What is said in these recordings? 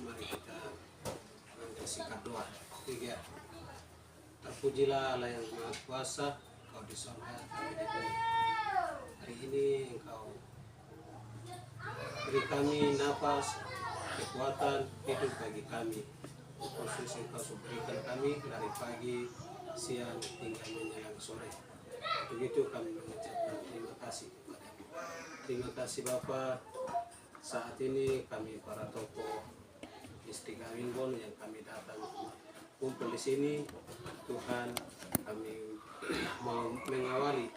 Mari kita angkat sikap doa. 3. Terpujilah Allah yang Maha Kuasa, Engkau di surga, kami di bumi. Hari ini Engkau beri kami nafas, kekuatan, hidup bagi kami. Khusus Engkau berikan kami dari pagi, siang, hingga menjelang sore. Begitu kami mengucapkan terima kasih kepada-Mu. Terima kasih Bapa. Saat ini kami para tokoh Distrik Karimbon yang kami datang kumpul di sini, Tuhan, kami mau mengawali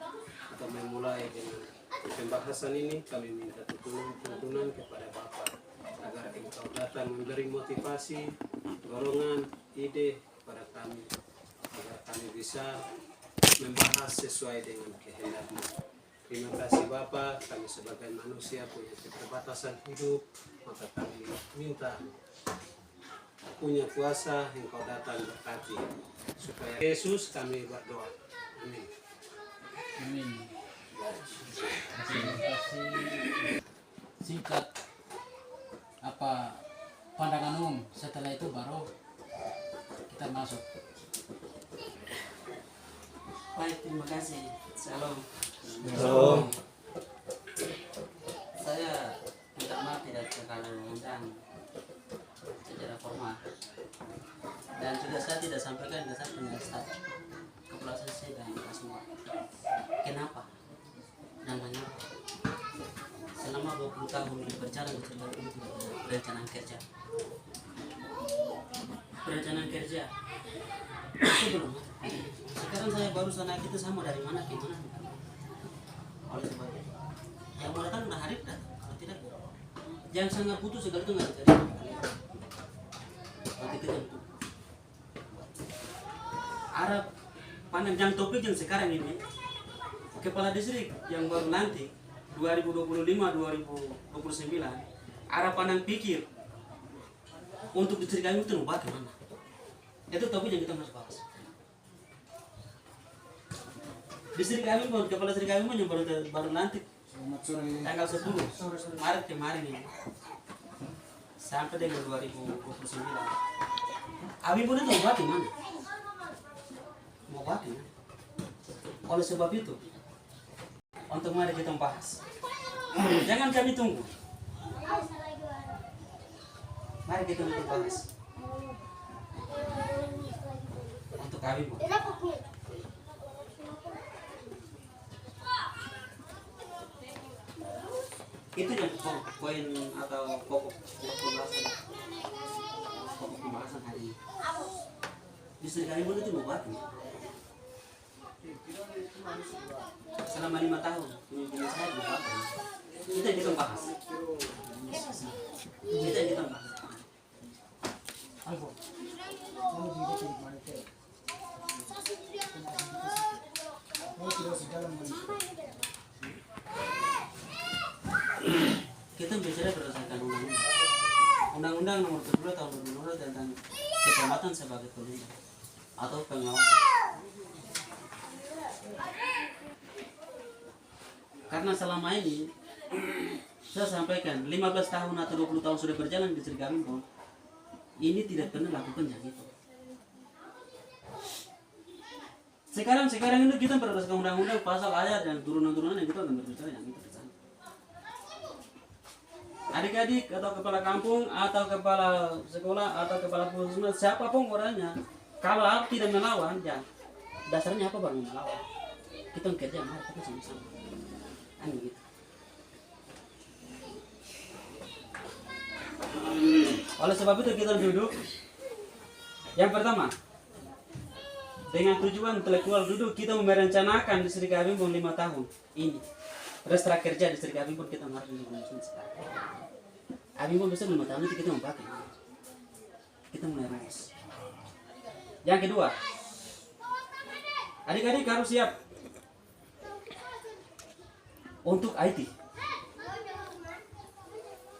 atau memulai dengan pembahasan ini. Kami minta tuntunan kepada Bapa agar Engkau datang memberi motivasi, dorongan, ide kepada kami agar kami bisa membahas sesuai dengan kehendak-Mu. Terima kasih Bapa, kami sebagai manusia punya keterbatasan hidup, maka kami minta punya kuasa Engkau datang berkati supaya Yesus kami berdoa. Amin. Amin. Terima kasih. Singkat apa pandangan umum, setelah itu baru kita masuk. Baik, terima kasih. Shalom. Halo. Saya minta maaf tidak terlalu mengundang secara formal. Dan juga saya tidak sampaikan ke saya punya staf kepala sesi dan semua. Kenapa? Dan mengapa? Selama 20 tahun berjalan di Cirebon ini tidak ada perencanaan kerja. Perencanaan kerja itu belum. Sekarang saya baru naik itu sama dari mana ke mana. Oleh sebab itu, yang mau datang udah hari datang, kalau tidak yang sangat butuh segala itu nggak terjadi. Nanti kita butuh. Arab pandang yang topik yang sekarang ini, kepala distrik yang baru nanti 2025-2029, Arab pandang pikir untuk distrik kami itu mau bagaimana? Itu topik yang kita harus bahas. Distrik kami pun, kepala distrik kami pun yang baru nanti tanggal 10 Maret kemarin ini sampai dengan 2029. Abi pun itu mau buat di mana? Mau buat di mana? Oleh sebab itu, untuk mari kita bahas. Jangan kami tunggu. Mari kita bahas. Untuk kami pun. Itu yang poin atau pokok pembahasan hari ini. Distrik Karimbon itu mau buat selama 5 tahun punya saya mau buat. Itu yang kita bahas. Itu yang kita bahas. Kita bicara berdasarkan undang-undang nomor 22 tahun 2022 tentang kecamatan sebagai pemerintah atau pengawasan. Karena selama ini saya sampaikan 15 tahun atau 20 tahun sudah berjalan di Distrik Karimbon, ini tidak pernah lakukan yang itu. Sekarang ini kita berdasarkan undang-undang pasal ayat dan turunan-turunan yang kita akan berbicara yang itu. Adik-adik atau kepala kampung atau kepala sekolah atau kepala puskesmas siapapun orangnya, kalau tidak melawan, ya dasarnya apa baru melawan? Kita kerja mari kita sama-sama. Kan gitu. Oleh sebab itu kita duduk. Yang pertama, dengan tujuan intelektual duduk kita merencanakan Distrik Karimbon 5 tahun ini. Restra kerja Distrik Karimbon kita harus menyusun sekarang. Karimbon besar 5 tahun itu kita mempakai. Kita mulai rais. Yang kedua, adik-adik harus siap untuk IT.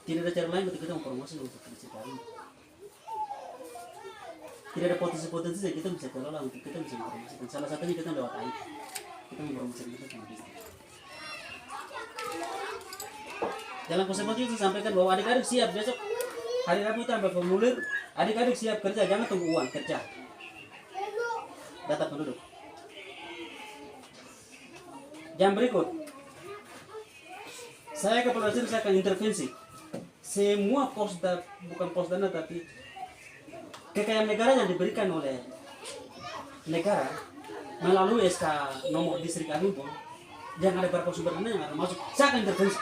Tidak ada cara lain untuk kita mempromosi untuk Distrik Karimbon. Tidak ada potensi-potensi yang kita bisa kelola untuk kita bisa mempromosikan. Salah satunya kita lewat IT. Kita mempromosikan kita sama distrik. Dalam konservasi itu sampaikan bahwa adik-adik siap besok Hari Rabu itu ambil formulir, adik-adik siap kerja, jangan tunggu uang kerja. Data penduduk. Jam berikut, saya kepala desa saya akan intervensi. Semua bukan pos dana tapi kekayaan negara yang diberikan oleh negara melalui SK nomor distrik Avimpol, yang ada berapa sumber dana yang akan masuk, saya akan intervensi.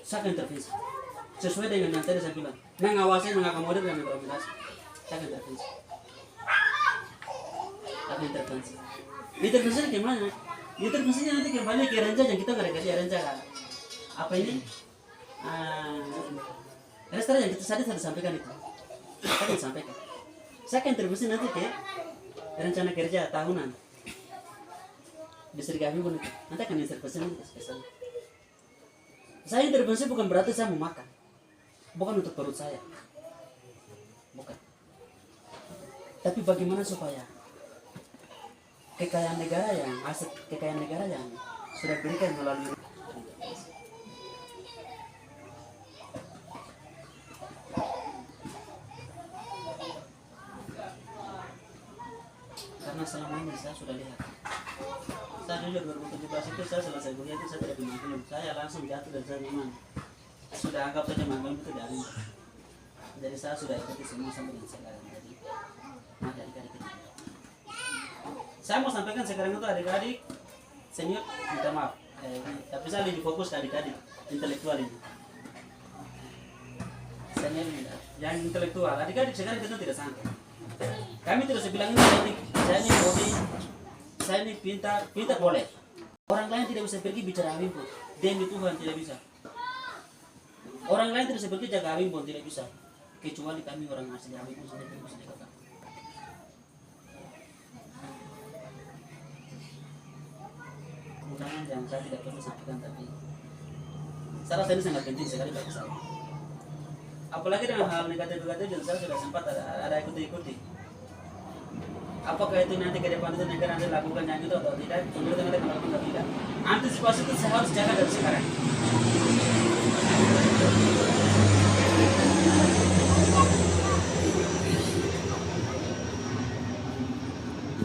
Saya akan intervensi sesuai dengan yang tadi saya bilang, mengawasi, mengakomodir dan mengimplementasi. Saya akan intervensi. Akan intervensi. Intervensinya gimana? Intervensinya nanti kembali ke renca yang kita nggak kasih renca apa ini? Restoran yang kita tadi sampaikan itu. Tadi sampaikan. Saya akan intervensi nanti ke rencana kerja tahunan. Distrik kami pun nanti akan intervensi nanti ke sana. Saya intervensi bukan berarti saya mau makan. Bukan untuk perut saya. Bukan. Tapi bagaimana supaya kekayaan negara yang aset kekayaan negara yang sudah diberikan melalui karena selama ini saya sudah lihat, saya jujur 2017 itu saya selesai kuliah itu saya tidak dimanggung, saya langsung jatuh dan saya memang sudah anggap saja manggung itu dari, jadi saya sudah ikuti semua sampai dengan sekarang. Jadi mari adik-adik ini, saya mau sampaikan sekarang itu adik-adik senior minta maaf, tapi saya lebih fokus ke adik-adik intelektual ini. Senior yang intelektual, adik-adik sekarang kita tidak sangka. Kami tidak sebilang ini saya ini bodi, saya ini pintar boleh. Orang lain tidak bisa pergi bicara Avimpol, demi Tuhan tidak bisa. Orang lain tidak bisa pergi jaga Avimpol, tidak bisa. Kecuali kami orang asli Avimpol saja tidak bisa jaga. Undangan yang saya tidak perlu sampaikan, tapi saya rasa ini sangat penting sekali bagi saya. Apalagi dengan hal negatif-negatif yang saya sudah sempat ada ikuti. Apakah itu nanti ke depan itu negara nanti lakukan yang itu atau tidak? Pemerintah nanti akan lakukan atau tidak? Antisipasi itu saya harus jaga dari sekarang.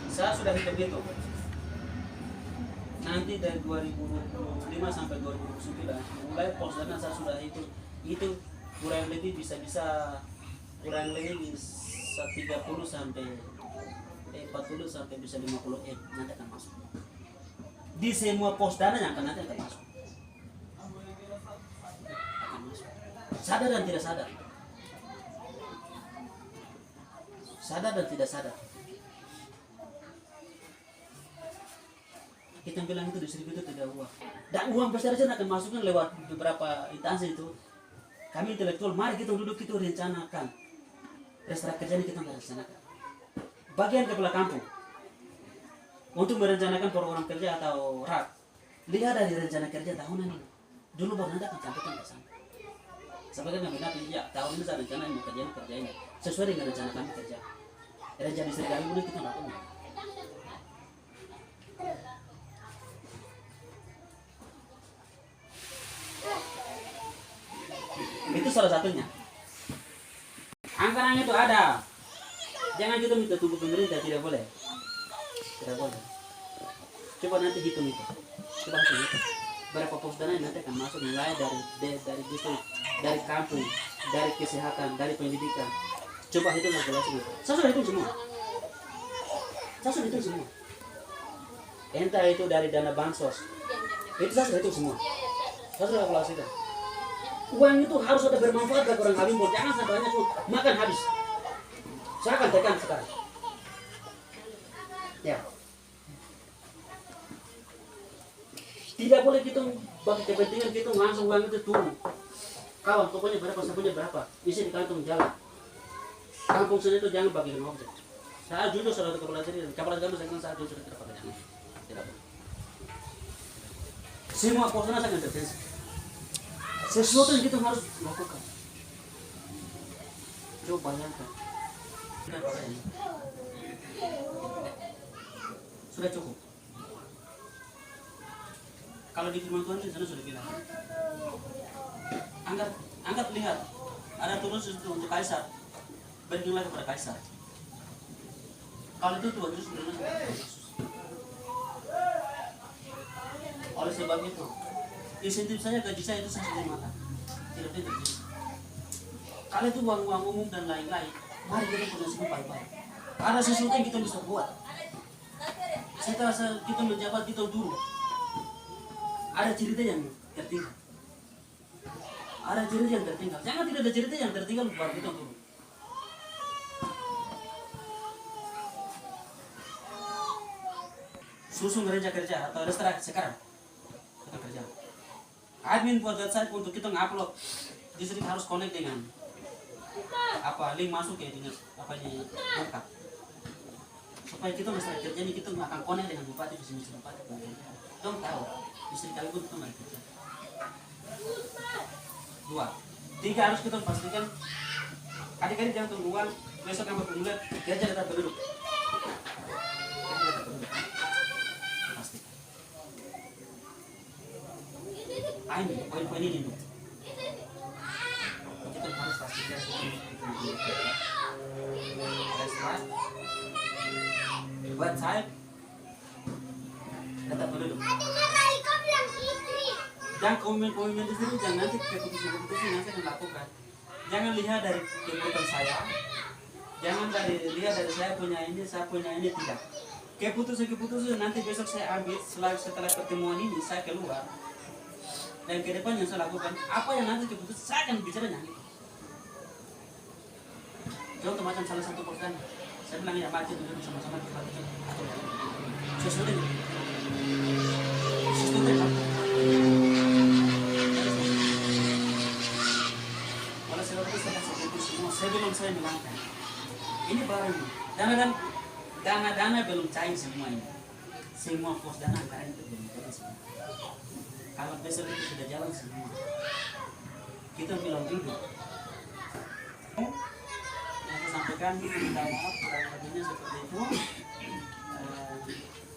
Saya sudah hitung. Nanti dari 2025 sampai 2029 mulai pos dana saya sudah itu kurang lebih bisa kurang lebih bisa 30 sampai 40 sampai bisa 50 M nanti akan masuk di semua pos dana yang nanti akan masuk. Sadar dan tidak sadar, sadar dan tidak sadar. Kita bilang itu distribusi itu tidak uang, dan uang besar saja akan masukkan lewat beberapa instansi itu. Kami intelektual, mari kita duduk, kita rencanakan restoran kerja ini, kita rencanakan bagian kepala kampung untuk merencanakan program kerja atau RAK. Lihat dari rencana kerja tahunan ini dulu, baru nanti akan sampaikan ke sana. Sampaikan kami nanti, ya tahun ini saya rencana ini kerja ini sesuai dengan rencana kami kerja. Rencana istri kami boleh kita lakukan. Itu salah satunya. Anggaran itu ada. Jangan kita minta tunggu pemerintah, tidak boleh. Tidak boleh. Coba nanti hitung itu. Coba hitung itu. Berapa pos dana yang nanti akan masuk mulai dari distrik, dari kampung, dari kesehatan, dari pendidikan. Coba hitung kalkulasi itu. Saya sudah hitung semua. Entah itu dari dana bansos. Itu saya sudah hitung semua. Saya sudah kalkulasikan. Uang itu harus ada bermanfaat bagi orang Avimpol. Jangan sampai hanya makan habis. Saya akan tekan sekarang. Ya. Tidak boleh kita bagi kepentingan kita langsung uang itu turun. Kawan, pokoknya berapa, sabunya berapa. Isi di kantong jalan. Kampung sini itu jangan bagi dengan objek. Saya jujur saudara kepala diri. Kepala diri saya jujur tidak pakai jangan. Tidak boleh. Semua porsinya saya akan intervensi. Sesuatu yang kita harus lakukan. Coba bayangkan. Sudah cukup. Kalau di firman Tuhan di sana sudah bilang. Angkat lihat. ada tulus itu untuk kaisar, berikanlah kepada kaisar. Kalau itu Tuhan Yesus berikan kepada Yesus. Oleh sebab itu, insentif saya, gaji saya itu saya sudah makan, tidak terjadi. Kalau itu uang-uang umum dan lain-lain, mari kita punya semua baik-baik. Ada sesuatu yang kita bisa buat. Setelah kita menjabat, kita dulu ada cerita yang tertinggal. Ada cerita yang tertinggal. Jangan tidak ada cerita yang tertinggal baru kita dulu. Susun gereja kerja atau restoran sekarang kita kerja. Admin buat website untuk kita ngupload. Di sini harus connect dengan link masuk ya dengan di lengkap. Supaya kita masalah kerja ini kita akan connect dengan bupati di sini bupati. Dong tahu di sini kali pun kita nggak kerja. 2, 3 harus kita pastikan adik-adik jangan tungguan besok yang berpemula kerja tetap berduduk. Ini poin-poin ini kita harus pastikan restoran website tetap berduduk. Jangan komen-komen di sini, jangan nanti keputusan nanti akan lakukan. Jangan lihat dari keputusan saya, jangan lihat dari saya punya ini tidak. Keputusan nanti besok saya ambil setelah pertemuan ini saya keluar. Dan ke depan yang saya lakukan, apa yang nanti keputusan saya akan bicaranya. Contoh macam salah satu perusahaan, saya bilang ya mari kita duduk sama-sama kita lakukan atau sesuatu dengan sistem yang kalau saya lakukan saya kasih itu semua sebelum saya bilangkan ini barang dana belum cair semua ini, semua pos dana anggaran itu belum cair semua. Kalau besok itu sudah jalan semua, kita bilang dulu. Yang saya sampaikan, minta maaf kurang lebihnya seperti itu.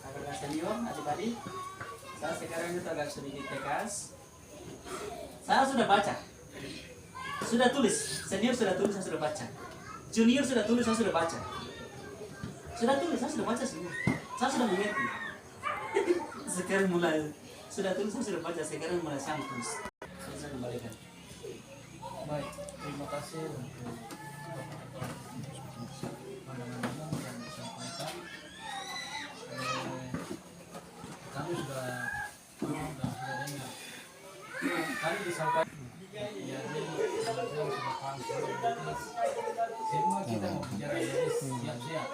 Kakak senior, adik-adik, saya sekarang itu agak sedikit tegas. Saya sudah baca, sudah tulis. Senior sudah tulis, saya sudah baca. Junior sudah tulis, saya sudah baca. Sudah tulis, saya sudah baca semua. Saya sudah mengerti. Sekarang mulai sudah tulis, saya sudah baca, sekarang mulai saya tulis. Saya kembalikan. Baik, terima kasih untuk pandangan umum yang disampaikan. Kami sudah paham dan sudah dengar. Kami disampaikan. Jadi saya sudah paham semua kita mau bicara jadi siap-siap.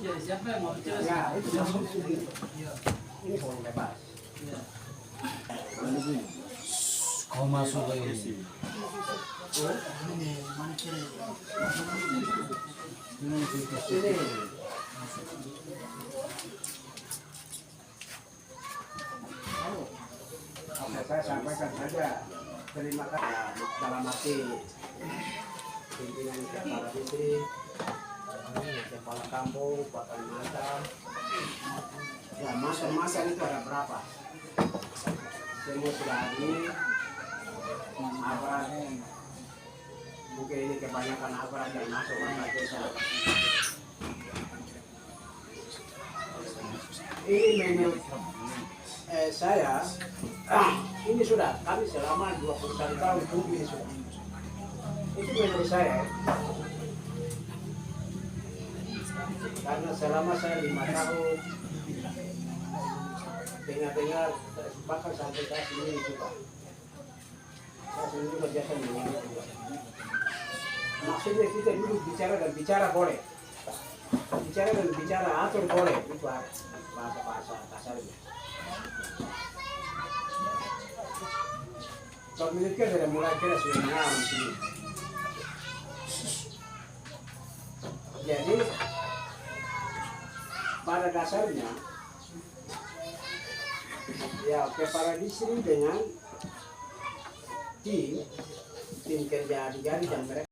Sudah siapa yang mau bicara? Ya, itu ini forum bebas. Kau masuk ke ini. Oke, saya sampaikan saja. Terima kasih dalam arti pimpinan kepala distrik, kepala kampung, Pak Kalimantan. Ya, masa itu ada berapa? Semua sudah hadir. Aparat mungkin ini kebanyakan aparat yang masuk masa desa. Ini menurut saya ini sudah kami selama 21 tahun tunggu ini sudah. Itu menurut saya. Karena selama saya 5 tahun dengar bahkan sampai saat ini juga. Saya sendiri berjasa dengan itu. Maksudnya kita dulu bicara dan bicara boleh. bicara dan bicara atur boleh itu bahasa kasarnya. Kalau militer dari mulai kira sudah mengalami sini. Jadi pada dasarnya ya kepala distrik dengan tim kerja adik-adik dan mereka